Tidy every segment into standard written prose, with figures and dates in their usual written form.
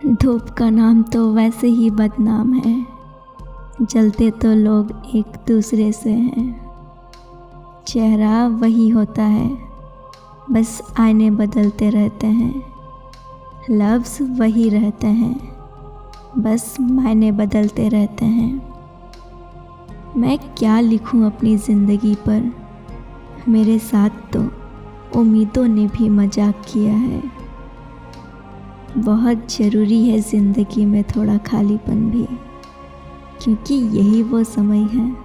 धूप का नाम तो वैसे ही बदनाम है, जलते तो लोग एक दूसरे से हैं। चेहरा वही होता है, बस आईने बदलते रहते हैं। लफ्ज़ वही रहते हैं, बस मायने बदलते रहते हैं। मैं क्या लिखूं अपनी ज़िंदगी पर, मेरे साथ तो उम्मीदों ने भी मजाक किया है। बहुत ज़रूरी है ज़िंदगी में थोड़ा खालीपन भी, क्योंकि यही वो समय है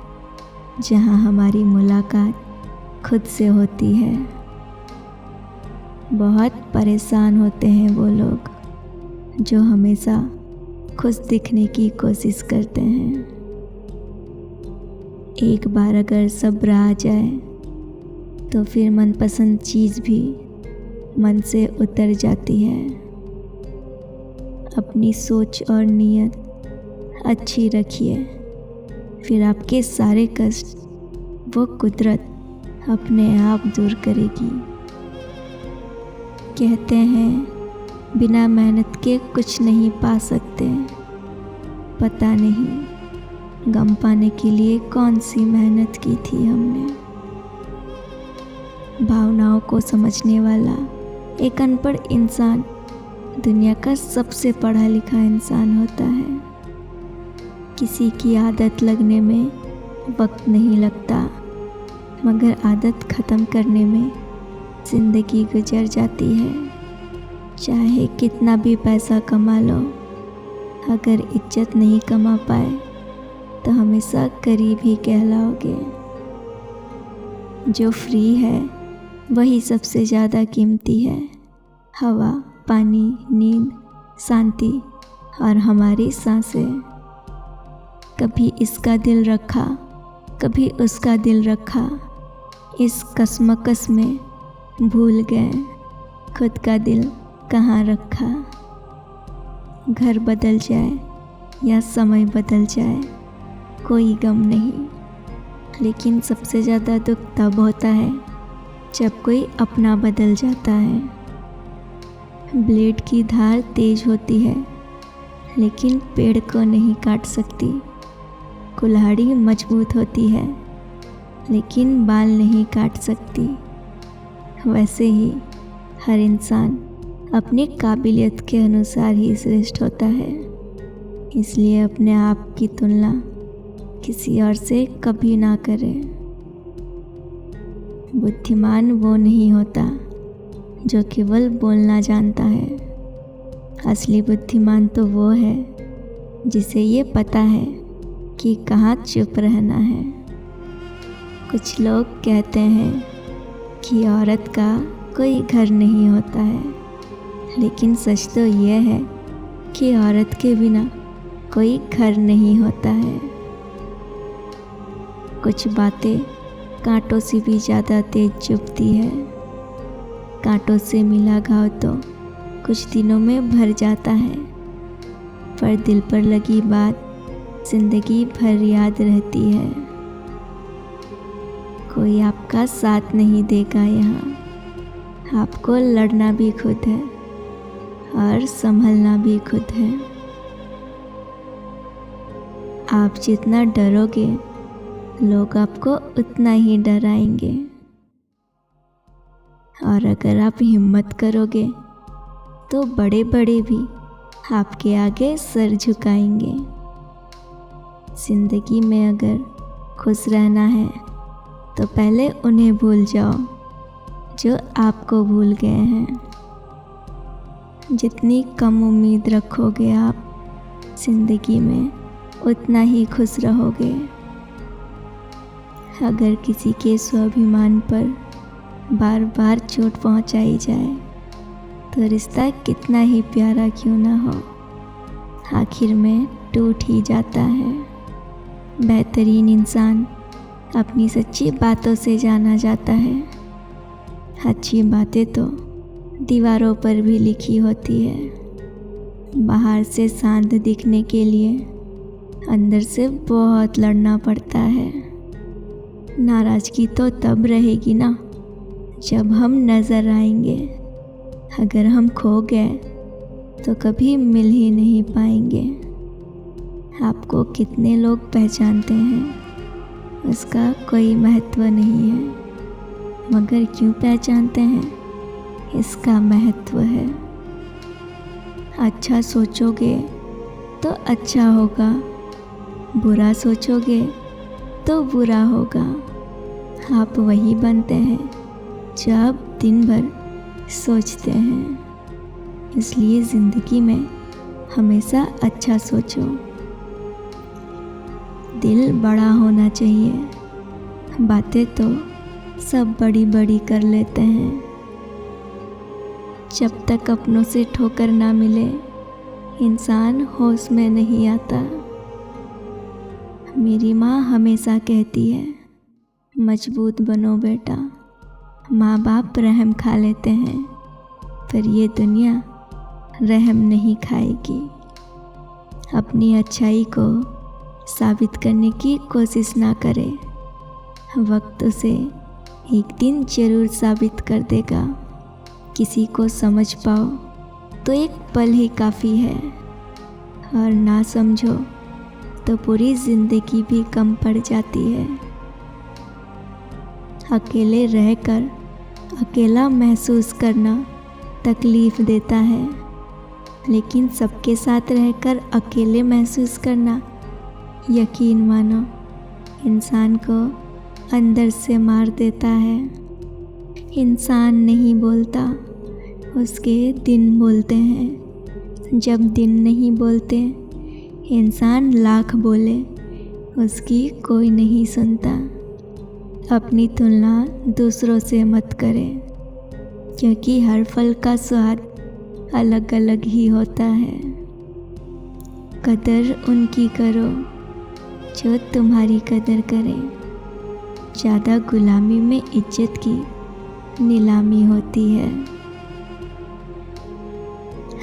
जहाँ हमारी मुलाकात खुद से होती है। बहुत परेशान होते हैं वो लोग जो हमेशा खुश दिखने की कोशिश करते हैं। एक बार अगर सब्र आ जाए तो फिर मनपसंद चीज़ भी मन से उतर जाती है। अपनी सोच और नीयत अच्छी रखिए, फिर आपके सारे कष्ट वो कुदरत अपने आप दूर करेगी। कहते हैं बिना मेहनत के कुछ नहीं पा सकते। पता नहीं गम पाने के लिए कौन सी मेहनत की थी हमने। भावनाओं को समझने वाला एक अनपढ़ इंसान दुनिया का सबसे पढ़ा लिखा इंसान होता है। किसी की आदत लगने में वक्त नहीं लगता, मगर आदत ख़त्म करने में ज़िंदगी गुजर जाती है। चाहे कितना भी पैसा कमा लो, अगर इज्जत नहीं कमा पाए तो हमेशा गरीब ही कहलाओगे। जो फ्री है वही सबसे ज़्यादा कीमती है। हवा, पानी, नींद, शांति और हमारी सांसें। कभी इसका दिल रखा, कभी उसका दिल रखा, इस कशमकश में भूल गए खुद का दिल कहाँ रखा। घर बदल जाए या समय बदल जाए कोई गम नहीं, लेकिन सबसे ज़्यादा दुख तब होता है जब कोई अपना बदल जाता है। ब्लेड की धार तेज होती है, लेकिन पेड़ को नहीं काट सकती। कुल्हाड़ी मजबूत होती है, लेकिन बाल नहीं काट सकती। वैसे ही हर इंसान अपनी काबिलियत के अनुसार ही श्रेष्ठ होता है। इसलिए अपने आप की तुलना किसी और से कभी ना करें। बुद्धिमान वो नहीं होता जो केवल बोलना जानता है। असली बुद्धिमान तो वो है जिसे ये पता है कि कहाँ चुप रहना है। कुछ लोग कहते हैं कि औरत का कोई घर नहीं होता है, लेकिन सच तो यह है कि औरत के बिना कोई घर नहीं होता है। कुछ बातें कांटों से भी ज़्यादा तेज चुभती है। कांटों से मिला घाव तो कुछ दिनों में भर जाता है, पर दिल पर लगी बात जिंदगी भर याद रहती है। कोई आपका साथ नहीं देगा यहाँ, आपको लड़ना भी खुद है और संभलना भी खुद है। आप जितना डरोगे लोग आपको उतना ही डराएंगे, और अगर आप हिम्मत करोगे तो बड़े बड़े भी आपके आगे सर झुकाएंगे। ज़िंदगी में अगर खुश रहना है तो पहले उन्हें भूल जाओ जो आपको भूल गए हैं। जितनी कम उम्मीद रखोगे आप ज़िंदगी में, उतना ही खुश रहोगे। अगर किसी के स्वाभिमान पर बार बार चोट पहुंचाई जाए तो रिश्ता कितना ही प्यारा क्यों ना हो, आखिर में टूट ही जाता है। बेहतरीन इंसान अपनी सच्ची बातों से जाना जाता है। अच्छी बातें तो दीवारों पर भी लिखी होती है। बाहर से शांत दिखने के लिए अंदर से बहुत लड़ना पड़ता है। नाराज़गी तो तब रहेगी ना जब हम नज़र आएंगे। अगर हम खो गए तो कभी मिल ही नहीं पाएंगे। आपको कितने लोग पहचानते हैं उसका कोई महत्व नहीं है, मगर क्यों पहचानते हैं इसका महत्व है। अच्छा सोचोगे तो अच्छा होगा, बुरा सोचोगे तो बुरा होगा। आप वही बनते हैं जो आप दिन भर सोचते हैं। इसलिए ज़िंदगी में हमेशा अच्छा सोचो। दिल बड़ा होना चाहिए। बातें तो सब बड़ी बड़ी कर लेते हैं। जब तक अपनों से ठोकर ना मिले इंसान होश में नहीं आता। मेरी माँ हमेशा कहती है, मजबूत बनो बेटा। माँ बाप रहम खा लेते हैं, पर ये दुनिया रहम नहीं खाएगी। अपनी अच्छाई को साबित करने की कोशिश ना करें। वक्त उसे एक दिन ज़रूर साबित कर देगा। किसी को समझ पाओ तो एक पल ही काफ़ी है, और ना समझो तो पूरी ज़िंदगी भी कम पड़ जाती है। अकेले रहकर अकेला महसूस करना तकलीफ़ देता है, लेकिन सबके साथ रहकर अकेले महसूस करना, यकीन मानो, इंसान को अंदर से मार देता है। इंसान नहीं बोलता, उसके दिन बोलते हैं। जब दिन नहीं बोलते, इंसान लाख बोले, उसकी कोई नहीं सुनता। अपनी तुलना दूसरों से मत करें, क्योंकि हर फल का स्वाद अलग अलग ही होता है। कदर उनकी करो जो तुम्हारी कदर करें। ज़्यादा गुलामी में इज्जत की नीलामी होती है।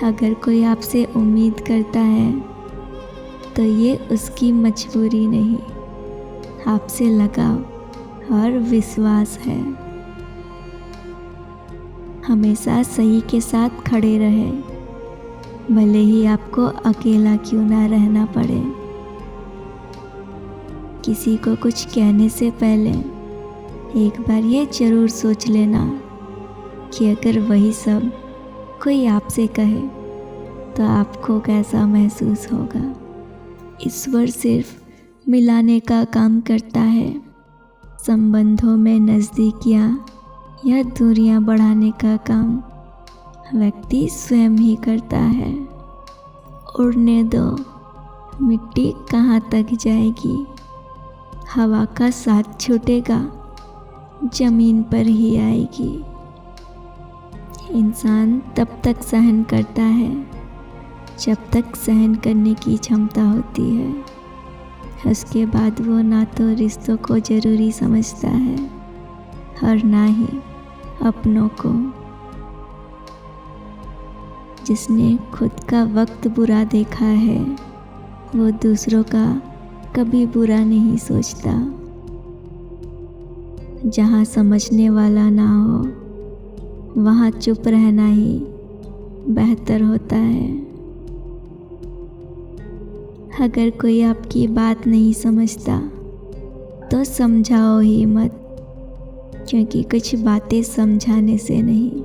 अगर कोई आपसे उम्मीद करता है तो ये उसकी मजबूरी नहीं, आपसे लगाव और विश्वास है। हमेशा सही के साथ खड़े रहे, भले ही आपको अकेला क्यों ना रहना पड़े। किसी को कुछ कहने से पहले एक बार ये ज़रूर सोच लेना कि अगर वही सब कोई आपसे कहे तो आपको कैसा महसूस होगा। ईश्वर सिर्फ मिलाने का काम करता है। संबंधों में नज़दीकियाँ या दूरियाँ बढ़ाने का काम व्यक्ति स्वयं ही करता है। उड़ने दो, मिट्टी कहाँ तक जाएगी। हवा का साथ छूटेगा, ज़मीन पर ही आएगी। इंसान तब तक सहन करता है जब तक सहन करने की क्षमता होती है। उसके बाद वो ना तो रिश्तों को ज़रूरी समझता है और ना ही अपनों को। जिसने खुद का वक्त बुरा देखा है वो दूसरों का कभी बुरा नहीं सोचता। जहाँ समझने वाला ना हो वहाँ चुप रहना ही बेहतर होता है। अगर कोई आपकी बात नहीं समझता तो समझाओ ही मत, क्योंकि कुछ बातें समझाने से नहीं,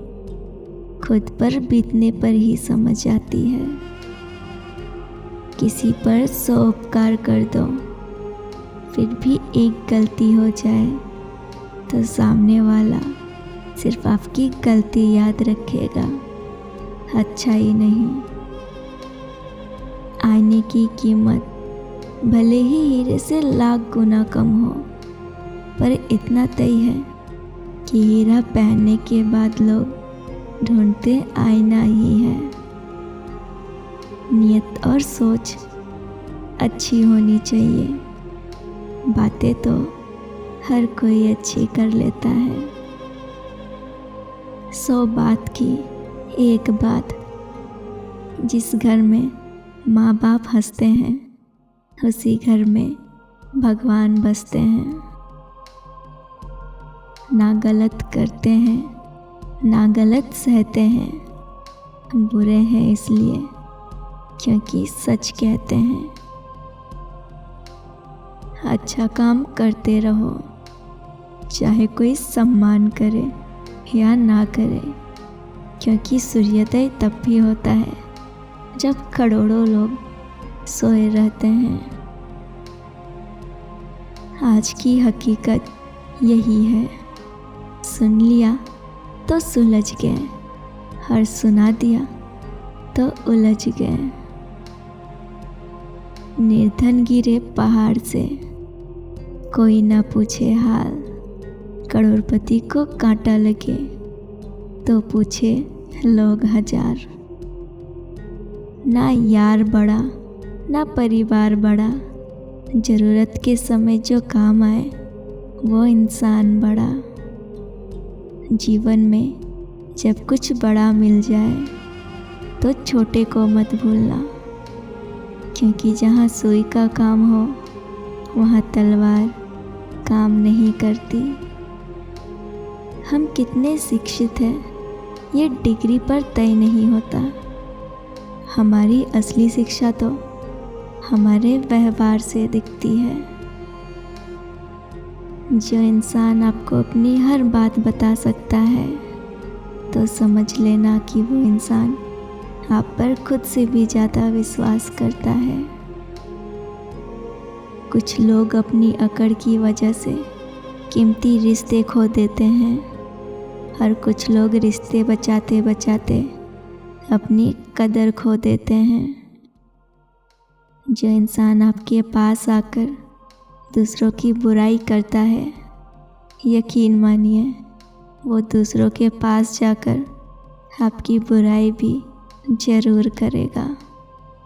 खुद पर बीतने पर ही समझ आती है। किसी पर 100 उपकार कर दो, फिर भी एक गलती हो जाए तो सामने वाला सिर्फ आपकी गलती याद रखेगा, अच्छाई नहीं। आईने की कीमत भले ही हीरे से लाख गुना कम हो, पर इतना तय है कि हीरा पहनने के बाद लोग ढूंढते आईना ही है। नियत और सोच अच्छी होनी चाहिए। बातें तो हर कोई अच्छी कर लेता है। 100 बात की एक बात। जिस घर में माँ बाप हंसते हैं उसी घर में भगवान बसते हैं। ना गलत करते हैं ना गलत सहते हैं, बुरे हैं इसलिए क्योंकि सच कहते हैं। अच्छा काम करते रहो, चाहे कोई सम्मान करे या ना करे, क्योंकि सूर्योदय तब भी होता है जब करोड़ों लोग सोए रहते हैं। आज की हकीकत यही है, सुन लिया तो सुलझ गए, और सुना दिया तो उलझ गए। निर्धन गिरे पहाड़ से, कोई ना पूछे हाल, करोड़पति को कांटा लगे तो पूछे लोग हजार। ना यार बड़ा ना परिवार बड़ा, ज़रूरत के समय जो काम आए वो इंसान बड़ा। जीवन में जब कुछ बड़ा मिल जाए तो छोटे को मत भूलना, क्योंकि जहाँ सुई का काम हो वहाँ तलवार काम नहीं करती। हम कितने शिक्षित हैं ये डिग्री पर तय नहीं होता। हमारी असली शिक्षा तो हमारे व्यवहार से दिखती है। जो इंसान आपको अपनी हर बात बता सकता है तो समझ लेना कि वो इंसान आप पर खुद से भी ज़्यादा विश्वास करता है। कुछ लोग अपनी अकड़ की वजह से कीमती रिश्ते खो देते हैं, और कुछ लोग रिश्ते बचाते बचाते अपनी कदर खो देते हैं। जो इंसान आपके पास आकर दूसरों की बुराई करता है, यकीन मानिए वो दूसरों के पास जाकर आपकी बुराई भी ज़रूर करेगा।